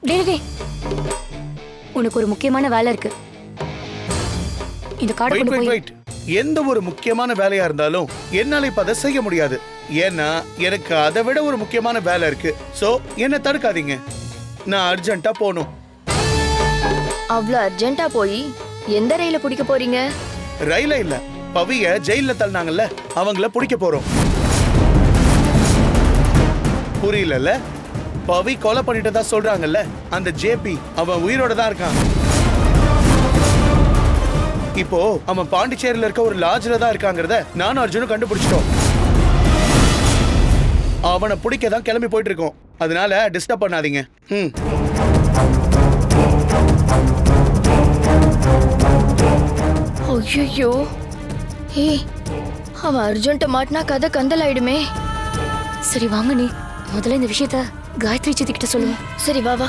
டேய் உனக்கு ஒரு முக்கியமான வேலை இருக்கு. இந்த கார்டை கொண்டு போய் வெயிட். எந்த ஒரு முக்கியமான வேலையா இருந்தாலும் என்னால இப்ப அதை செய்ய முடியாது. ஏன்னா எனக்கு அதை விட ஒரு முக்கியமான வேலை இருக்கு. சோ என்ன தடுக்காதீங்க. நான் அர்ஜென்ட்டா போகணும். அவ்வளவு அர்ஜென்ட்டா போய் எந்த ரயில பிடிக்க போறீங்க? ரயில இல்ல, பவிய ஜெயில தள்ளினாங்கல்ல, அவங்கள பிடிக்க போறோம். புரியல? பவி கொலை பண்ணிட்டதா சொல்றாங்கல்ல, அந்த ஜேபி அவன் உயிரோட தான் இருக்கான். இப்போ அவன் பாண்டிச்சேரியில இருக்க ஒரு லாட்ஜ்ல தான் இருக்காங்கறத நானும் அர்ஜுனும் கண்டுபிடிச்சிட்டோம். அவனை பிடிக்க தான் கிளம்பி போயிட்டு இருக்கோம். அதனால டிஸ்டர்ப் பண்ணாதீங்க. ஐயோ, ஏய், அவன் அர்ஜென்ட்ட மாட்டினா கதை கந்தல் ஆயிடுமே. சரி வாங்க, நீ முதல்ல இந்த விஷயத்த காயத்ரி சித்தி கிட்ட சொல்லுங்க. சரி வா வா.